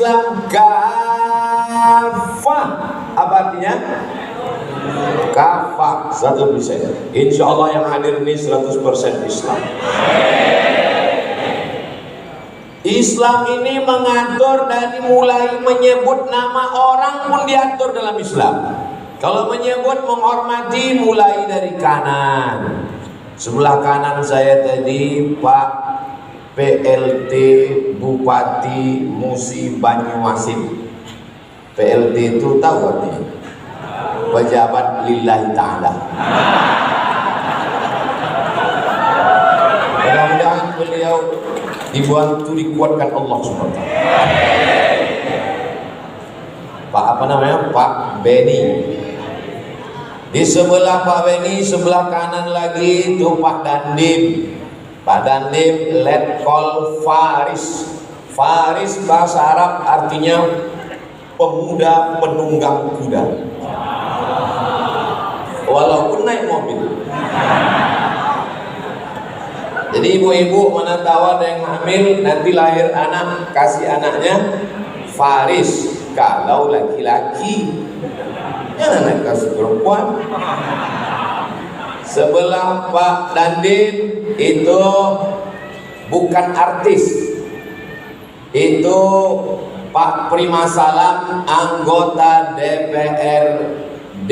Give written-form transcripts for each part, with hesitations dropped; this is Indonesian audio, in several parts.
Islam kafah. Apa artinya? Kafah 100%. Insya Allah yang hadir ini 100% Islam. Islam ini mengatur dari mulai menyebut nama orang pun diatur dalam Islam. Kalau menyebut menghormati mulai dari kanan. Sebelah kanan saya tadi Pak PLT Bupati Musi Banyuasin. PLT itu tahu artinya? Pejabat lillahi ta'ala. Mudah-mudahan beliau dibantu dikuatkan Allah SWT. Pak apa namanya? Pak Beni. Di sebelah Pak Beni, sebelah kanan lagi itu Pak Dandim. Pak Dandim Letkol Faris. Faris bahasa Arab artinya pemuda penunggang kuda. Walaupun naik mobil. Jadi ibu-ibu mana tahu ada yang hamil nanti lahir anak, kasih anaknya Faris. Kalau laki-laki jangan kasih perempuan. Sebelah Pak Dandim itu bukan artis, itu Pak Primasalam, anggota DPRD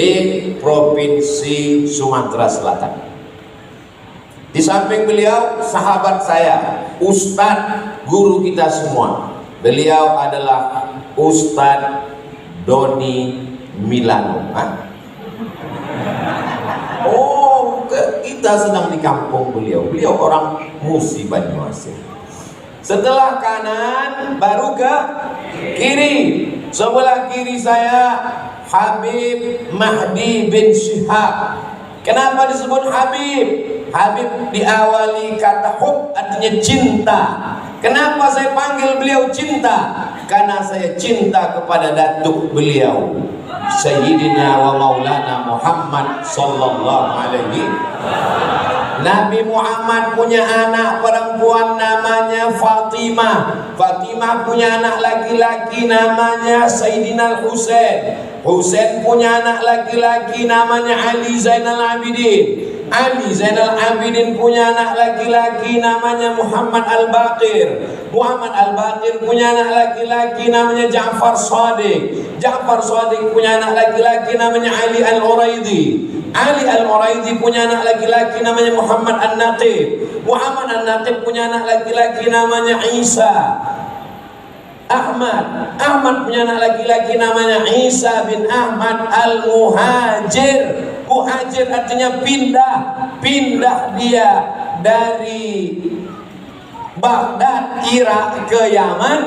Provinsi Sumatera Selatan. Di samping beliau sahabat saya, Ustadz guru kita semua. Beliau adalah Ustadz Doni Milano. Oh, kita sedang di kampung beliau. Beliau orang Musi Banyuasin. Setelah kanan baru ke kiri. Sebelah kiri saya Habib Mahdi bin Syihab. Kenapa disebut Habib? Habib diawali kata hub artinya cinta. Kenapa saya panggil beliau cinta? Karena saya cinta kepada datuk beliau Sayyidina wa Maulana Muhammad sallallahu alaihi. Nabi Muhammad punya anak perempuan namanya Fatimah. Fatimah punya anak laki-laki namanya Sayyidina Husain. Husain punya anak laki-laki namanya Ali Zainal Abidin. Ali Zainal Abidin punya anak laki-laki namanya Muhammad Al-Baqir. Muhammad Al-Baqir punya anak laki-laki namanya Ja'far Shadiq. Ja'far Shadiq punya anak laki-laki namanya Ali Al-Uraidi. Ali Al-Uraidi punya anak laki-laki namanya Muhammad An-Naqib. Muhammad An-Naqib punya anak laki-laki namanya Isa. Ahmad punya anak laki-laki namanya Isa bin Ahmad Al-Muhajir. Muhajir artinya pindah dia dari Baghdad, Irak ke Yaman,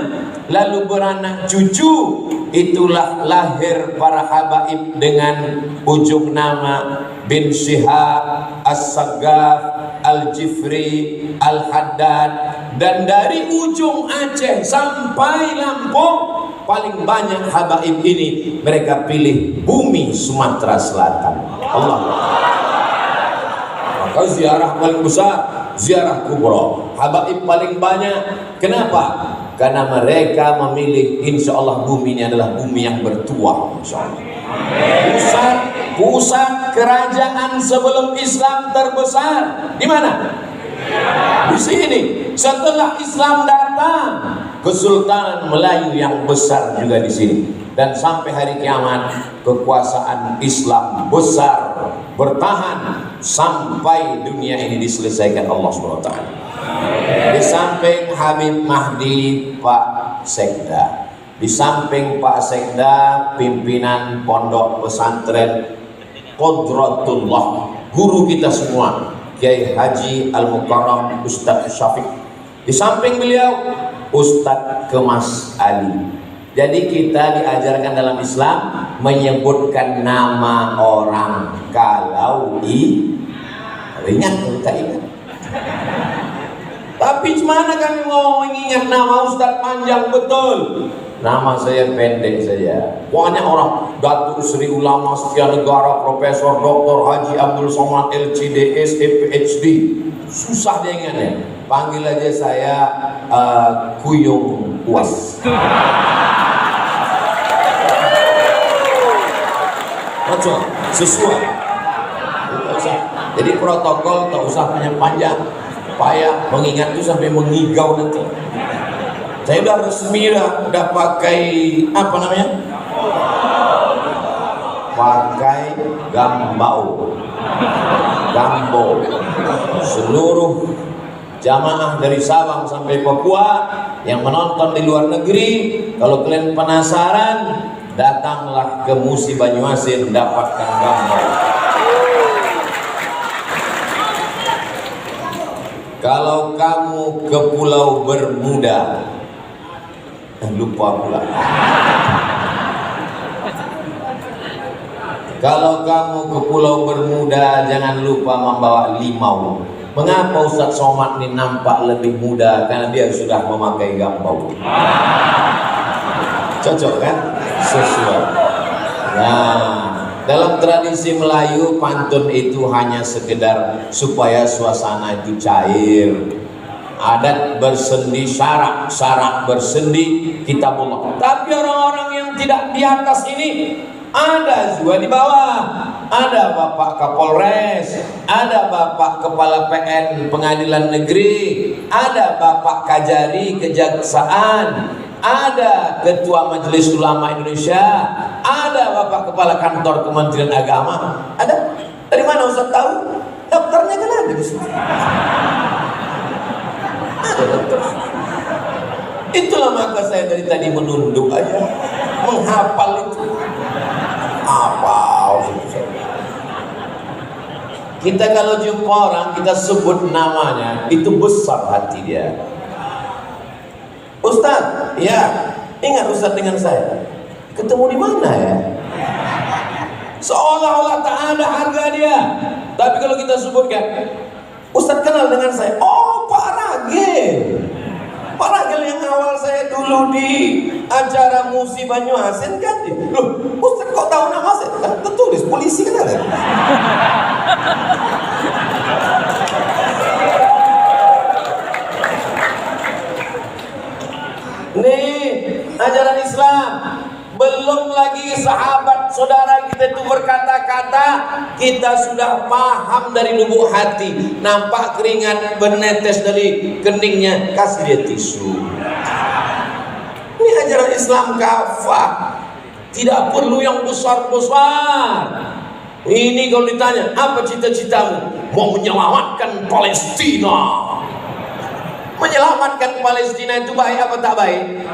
lalu beranak cucu. Itulah lahir para habaib dengan ujung nama bin Syihab, As-Saggaf, Al-Jifri, Al-Haddad. Dan dari ujung Aceh sampai Lampung, paling banyak habaib ini mereka pilih bumi Sumatera Selatan. Allah. Maka ziarah paling besar, ziarah kubra. Habaib paling banyak. Kenapa? Karena mereka memilih, insya Allah bumi ini adalah bumi yang bertuah, insya Allah. Pusat kerajaan sebelum Islam terbesar di mana? Di sini. Setelah Islam datang, Kesultanan Melayu yang besar juga di sini. Dan sampai hari kiamat kekuasaan Islam besar bertahan sampai dunia ini diselesaikan Allah SWT. Di samping Habib Mahdi Pak Sekda, di samping Pak Sekda pimpinan pondok pesantren Qudratullah, guru kita semua Kiai Haji Al-Mukarram Ustadz Syafiq. Di samping beliau Ustadz Kemas Ali. Jadi kita diajarkan dalam Islam menyebutkan nama orang kalau ingat kita ingat. Tapi gimana kami mau mengingat nama Ustadz panjang betul? Nama saya pendek saja. Banyak orang Datuk Sri Ulama Sekian Negara Profesor Dr. Haji Abdul Somad LCDS PhD. Susah dia ingatnya. Panggil aja saya Kuyung Uas. cocok, sesuai. Tidak usah. Jadi protokol tak usah panjang-panjang, payah mengingat itu sampai mengigau nanti. Saya udah resmi udah pakai apa namanya? Pakai gambau, seluruh jamaah dari Sabang sampai Papua yang menonton di luar negeri, kalau kalian penasaran, datanglah ke Musi Banyuasin, dapatkan gambau. Kalau kamu ke Pulau Bermuda, lupa pula. Kalau kamu ke Pulau Bermuda, jangan lupa membawa limau. Mengapa Ustadz Somad ini nampak lebih muda? Karena dia sudah memakai gambau. Cocok kan? Sesuai. Nah, dalam tradisi Melayu, pantun itu hanya sekedar supaya suasana itu cair. Adat bersendi syarak, syarak bersendi kitabullah. Tapi orang-orang yang tidak di atas ini ada juga di bawah. Ada Bapak Kapolres, ada Bapak Kepala PN Pengadilan Negeri, ada Bapak Kajari Kejaksaan, ada Ketua Majelis Ulama Indonesia, ada Bapak Kepala Kantor Kementerian Agama. Ada? Dari mana Ustaz tahu? Daftarnya kan ada di sini. Ada daftar. Itulah maka saya dari tadi menunduk aja, menghafal itu. Apa? Kita kalau jumpa orang, kita sebut namanya, itu besar hati dia. Ustaz, ya, ingat Ustaz dengan saya. Ketemu di mana ya? Seolah-olah tak ada harga dia. Tapi kalau kita sebutkan, Ustaz kenal dengan saya. Oh, Pak Ragil. Pak Ragil yang awal saya dulu di acara Musi Banyuasin kan dia. Loh, Ustaz kok tahu nama saya? Kan tertulis, polisi kan ada. Nih, ajaran Islam. Belum lagi sahabat saudara kita itu berkata-kata, kita sudah paham dari lubuk hati. Nampak keringat bernetes dari keningnya, kasih dia tisu. Ini ajaran Islam kafah. Tidak perlu yang besar-besar. Ini kalau ditanya, apa cita-citamu? Mau menyelamatkan Palestina. Menyelamatkan Palestina itu baik apa tak baik?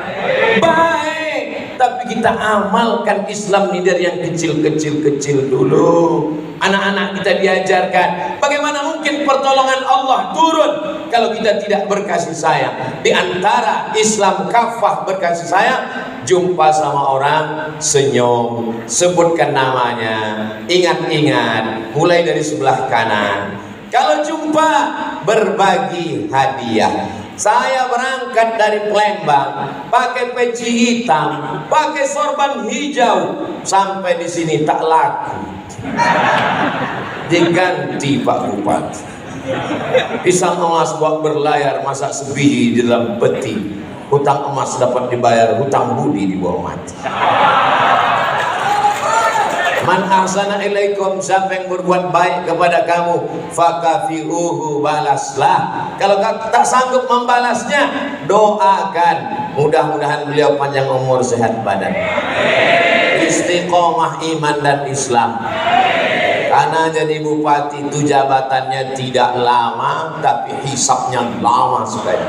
Baik. Tapi kita amalkan Islam ini dari yang kecil-kecil dulu. Anak-anak kita diajarkan bagaimana mungkin pertolongan Allah turun kalau kita tidak berkasih sayang. Di antara Islam kafah berkasih sayang, jumpa sama orang senyum, sebutkan namanya, ingat-ingat, mulai dari sebelah kanan. Kalau jumpa, berbagi hadiah. Saya berangkat dari Palembang pakai peci hitam, pakai sorban hijau, sampai di sini tak laku. Diganti Pak Bupati. Pisang emas buat berlayar, masak sebiji di dalam peti. Hutang emas dapat dibayar, hutang budi dibawa mati. Man ahsana ilaikum, siapa yang berbuat baik kepada kamu, fakafiuhu, balaslah. Kalau tak sanggup membalasnya, doakan, mudah-mudahan beliau panjang umur, sehat badan, istiqomah iman dan Islam. Karena jadi bupati itu jabatannya tidak lama, tapi hisapnya lama sekali.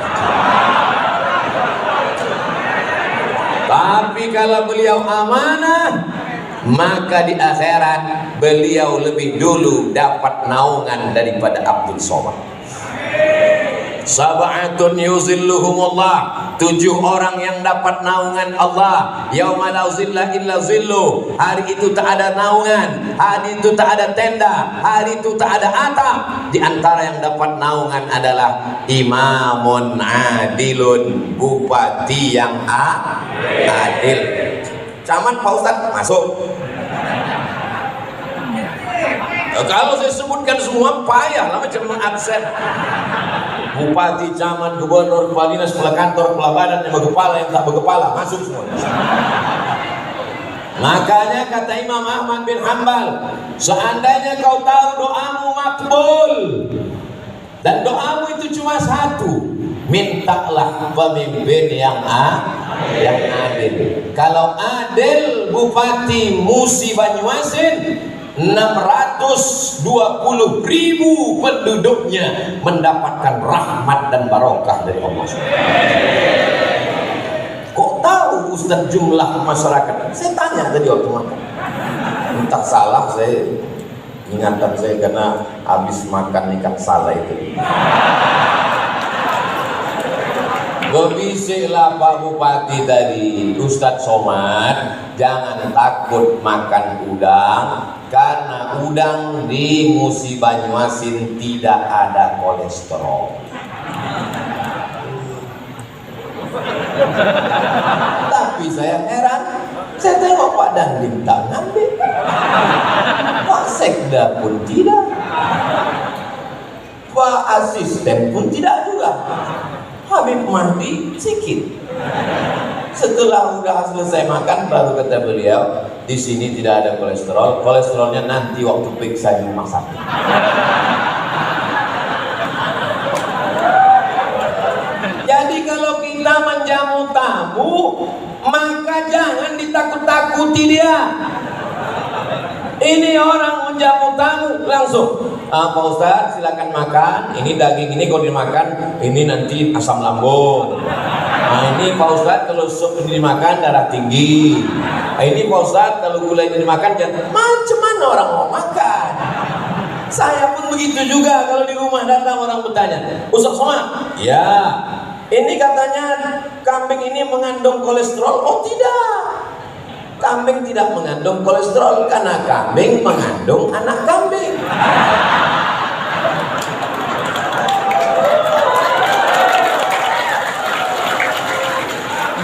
Tapi kalau beliau amanah, maka di akhirat beliau lebih dulu dapat naungan daripada Abdul Somad. Sab'atun yuzilluhumullah, 7 orang yang dapat naungan Allah. Yauma la zilla illa zillu, hari itu tak ada naungan, hari itu tak ada tenda, hari itu tak ada atap. Di antara yang dapat naungan adalah imamun adilun, bupati yang adil. Camat Pak Ustadz masuk. Kalau saya sebutkan semua payah lah macam absen. Bupati, camat, gubernur, kepala dinas, kepala kantor, kepala badan, yang berkepala, yang tak berkepala, masuk semua. Makanya kata Imam Ahmad bin Hanbal, seandainya kau tahu doamu makbul dan doamu itu cuma satu, mintalah pemimpin yang adil. Kalau adil, Bupati Musi Banyuasin 620.000 penduduknya mendapatkan rahmat dan barokah dari Allah. Kok tahu Ustaz jumlah masyarakat? Saya tanya tadi waktu makan. Entah salah, saya ingatan saya karena habis makan ikan salah itu. Berbisiklah Pak Bupati tadi, Ustadz Somad, jangan takut makan udang, karena udang di Musi Banyuasin tidak ada kolesterol. Tapi saya heran, saya tengok Pak Dandim tak ngambil, Pak Sekda pun tidak, Pak Asisten pun tidak juga. Habib Mahdi sikit. Setelah udah selesai makan, baru kata beliau, di sini tidak ada kolesterol. Kolesterolnya nanti waktu periksa di rumah sakit. Jadi kalau kita menjamu tamu, maka jangan ditakut-takuti dia. Ini orang menjamu tamu langsung, Pak Ustadz silakan makan. Ini daging ini kalau dimakan, ini nanti asam lambung. Nah ini Pak Ustadz kalau sup ini dimakan darah tinggi. Nah, ini Pak Ustadz kalau gula ini dimakan jantung. Macam mana orang mau makan? Saya pun begitu juga kalau di rumah datang orang bertanya, Ustadz Somad, ya ini katanya kambing ini mengandung kolesterol. Oh tidak. Kambing tidak mengandung kolesterol karena kambing mengandung anak kambing.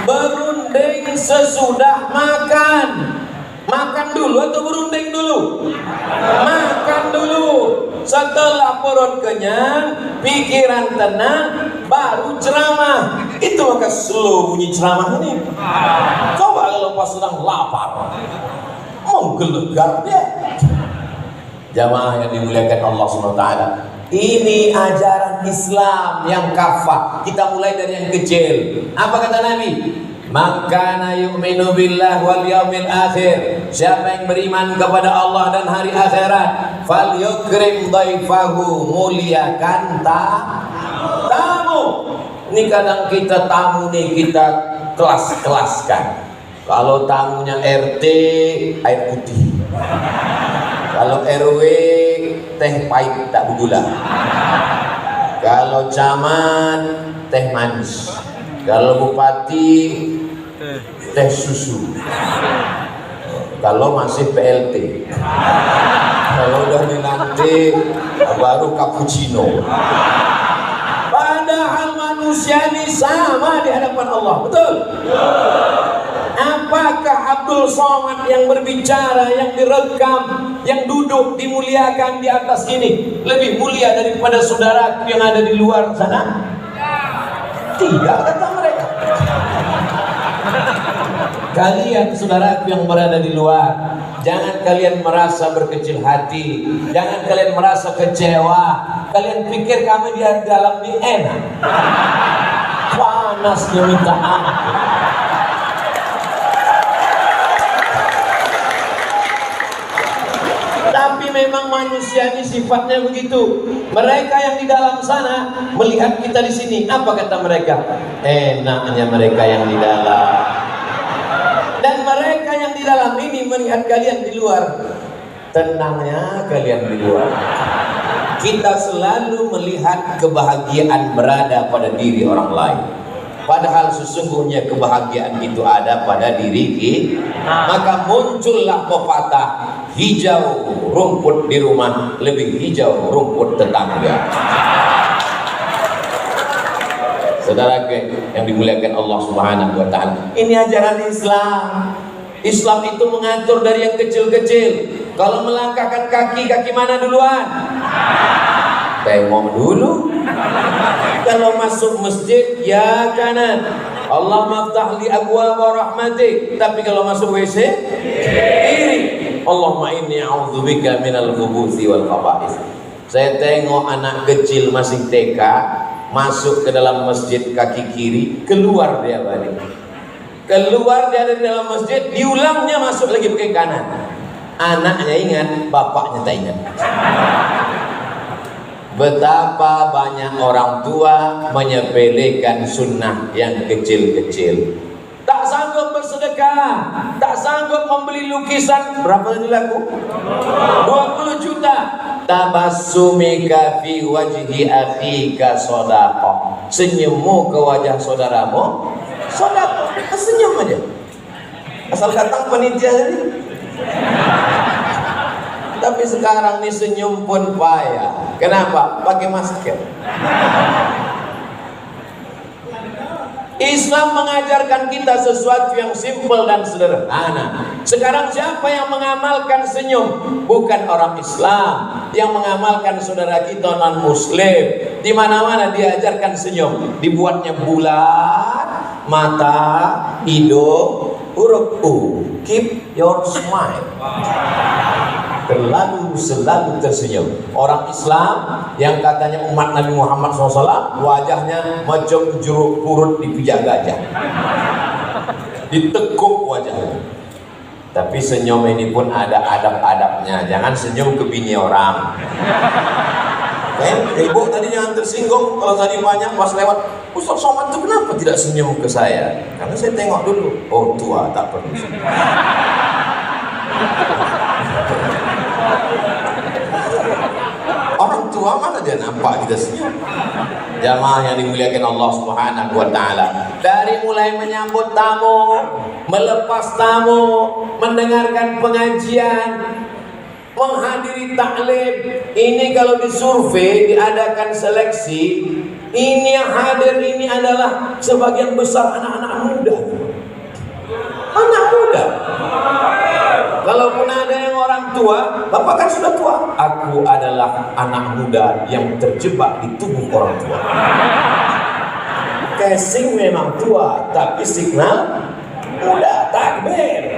Berunding sesudah makan. Makan dulu atau berunding dulu? Makan dulu. Setelah perut kenyang, pikiran tenang, baru ceramah. Itu maka slow bunyi ceramah ini. Coba kalau pas sedang lapar, menggelegar dia. Jamaah yang dimuliakan Allah SWT, ini ajaran Islam yang kafah. Kita mulai dari yang kecil. Apa kata Nabi? Maka yu'minu billah wal yaumil akhir. Siapa yang beriman kepada Allah dan hari akhirat, falyukrim dhaifahu, muliakan tamu. Ini kadang kita tamu nih kita kelas-kelaskan. Kalau tamunya RT air putih, kalau RW teh pahit tak bergula, kalau camat teh manis, kalau bupati teh susu, kalau masih PLT, kalau udah dilantik baru cappuccino. Padahal manusia ini sama di hadapan Allah, betul? Apakah Abdul Somad yang berbicara, yang direkam, yang duduk dimuliakan di atas ini lebih mulia daripada saudara yang ada di luar sana? Tidak, kata mereka. Kalian saudaraku yang berada di luar, jangan kalian merasa berkecil hati, jangan kalian merasa kecewa. Kalian pikir kami di dalam ini enak, panasnya minta ampun. Tapi memang manusia ini sifatnya begitu. Mereka yang di dalam sana melihat kita di sini, apa kata mereka? Enaknya mereka yang di dalam. Dan mereka yang di dalam ini melihat kalian di luar, tenangnya kalian di luar. Kita selalu melihat kebahagiaan berada pada diri orang lain, padahal sesungguhnya kebahagiaan itu ada pada diri kita. Maka muncullah pepatah, hijau rumput di rumah lebih hijau rumput tetangga. Saudara yang dimuliakan Allah Subhanahu wa Ta'ala, ini ajaran Islam. Islam itu mengatur dari yang kecil-kecil. Kalau melangkahkan kaki, kaki mana duluan? Tengok dulu. Kalau masuk masjid, ya kanan. Allah maftah li abwaaba rahmatik, tapi kalau masuk WC kiri. Allahumma inni a'udzubika minal khubuthi wal khaba'ith. Saya tengok anak kecil masih TK masuk ke dalam masjid kaki kiri, keluar dia balik. Keluar dia dari dalam masjid, diulangnya masuk lagi pakai kanan. Anaknya ingat, bapaknya tak ingat. Betapa banyak orang tua menyepelekan sunnah yang kecil-kecil. Tak sanggup bersedekah, tak sanggup membeli lukisan. Berapa ini laku? 20 juta. Tabassumika fi wajhi akhika shadaqah. Senyummu ke wajah saudaramu sedekah. Senyum aja. Asal datang panitia tadi. Tapi sekarang nih senyum pun payah. Kenapa? Pakai masker. Islam mengajarkan kita sesuatu yang simpel dan sederhana. Sekarang siapa yang mengamalkan senyum? Bukan orang Islam. Yang mengamalkan saudara kita non muslim. Di mana-mana diajarkan senyum. Dibuatnya bulat, mata, hidung, huruf U. Keep your smile. Selalu tersenyum. Orang Islam yang katanya umat Nabi Muhammad SAW, wajahnya macam jeruk purut dipijak gajah, ditekuk wajahnya. Tapi senyum ini pun ada adab-adabnya. Jangan senyum ke bini orang. Ibu tadi jangan tersinggung kalau tadi banyak pas lewat, Ustaz Somad itu kenapa tidak senyum ke saya? Karena saya tengok dulu, oh tua tak perlu. Orang tua mana dia nampak kita senyum. Jamaah yang dimuliakan Allah Subhanahu wa taala, dari mulai menyambut tamu, melepas tamu, mendengarkan pengajian, menghadiri taklim, ini kalau disurvei, diadakan seleksi, ini yang hadir ini adalah sebagian besar anak-anak muda. Anak muda. Kalaupun ada yang orang tua, bapak kan sudah tua. Aku adalah anak muda yang terjebak di tubuh orang tua. Casing memang tua, tapi signal muda. Takbir.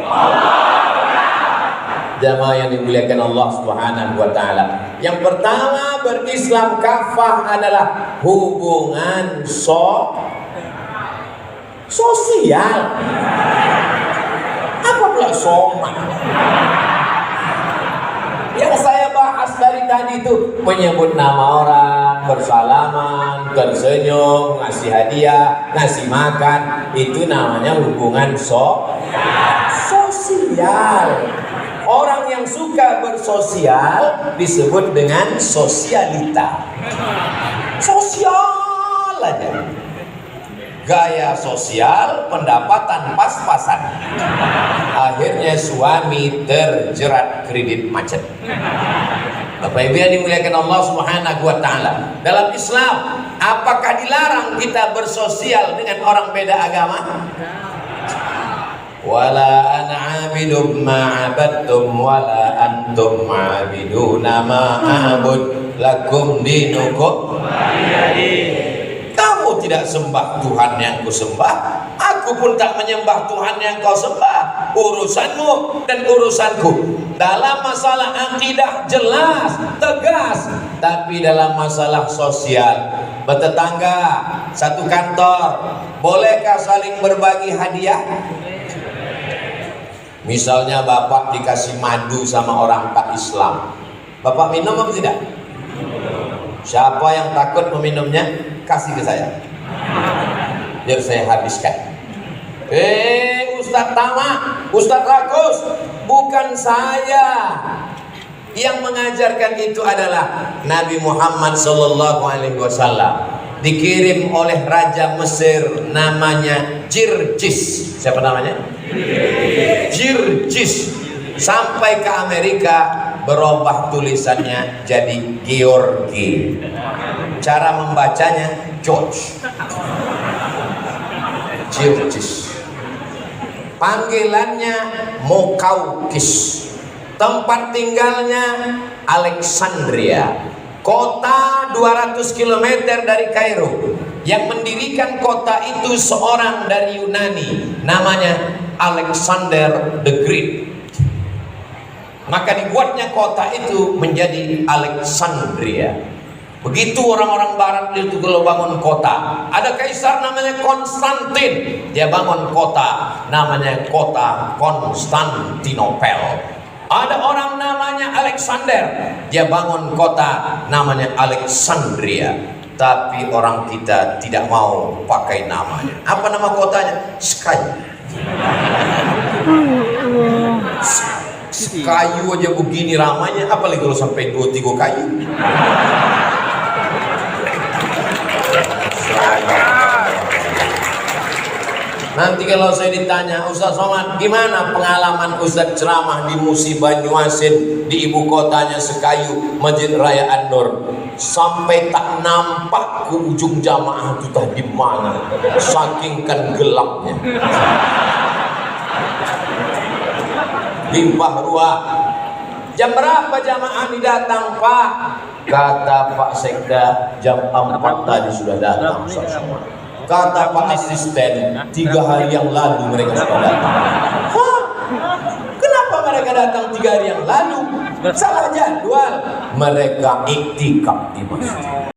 Jamaah yang dimuliakan Allah Subhanahu wa taala. Yang pertama, berislam kafah adalah hubungan sosial. Apa pula soman? Yang saya bahas dari tadi itu menyebut nama orang, bersalaman, tersenyum, ngasih hadiah, ngasih makan, itu namanya hubungan sosial. Orang yang suka bersosial disebut dengan sosialita. Sosial aja. Gaya sosial, pendapatan pas-pasan. Akhirnya suami terjerat kredit macet. Bapak Ibu yang dimuliakan Allah Subhanahu wa taala, dalam Islam apakah dilarang kita bersosial dengan orang beda agama? Wala ana 'abidum ma 'abadtum wala antum 'abiduna ma a'bud lakum dinukum waliyadin. Kamu tidak sembah Tuhan yang ku sembah, aku pun tak menyembah Tuhan yang kau sembah. Urusanmu dan urusanku. Dalam masalah akidah jelas, tegas, tapi dalam masalah sosial, bertetangga, satu kantor, bolehkah saling berbagi hadiah? Misalnya bapak dikasih madu sama orang tak Islam, bapak minum apa tidak? Siapa yang takut meminumnya, kasih ke saya, biar saya habiskan. Ustadz Tama, Ustadz Rakus, bukan saya yang mengajarkan itu, adalah Nabi Muhammad SAW. Dikirim oleh Raja Mesir namanya Jirjis. Siapa namanya? Jirjis. Sampai ke Amerika, berubah tulisannya jadi Georgi. Cara membacanya George. Jirjis. Panggilannya Mokaukis. Tempat tinggalnya Alexandria. Kota 200 km dari Kairo. Yang mendirikan kota itu seorang dari Yunani, namanya Alexander the Great. Maka dibuatnya kota itu menjadi Alexandria. Begitu orang-orang barat itu kalau bangun kota, ada kaisar namanya Konstantin, dia bangun kota namanya kota Konstantinopel. Ada orang namanya Alexander, dia bangun kota namanya Alexandria. Tapi orang kita tidak mau pakai namanya. Apa nama kotanya? Sky. Kayu aja begini ramanya, apalagi kalau sampai 2-3 kayu. Nanti kalau saya ditanya, Ustaz Somad, gimana pengalaman Ustaz ceramah di Musi Banyuasin, di ibu kotanya Sekayu, Masjid Raya An-Nur? Sampai tak nampak ke ujung jamaah itu tadi mana, saking kan gelapnya. Limpah ruah. Jam berapa jamaah ini datang, Pak? Kata Pak Sekda, jam 4 tadi sudah datang. Kata Pak Asisten, 3 hari yang lalu mereka sudah datang. Hah? Kenapa mereka datang 3 hari yang lalu? Salah jadwal. Mereka iktikaf di masjid.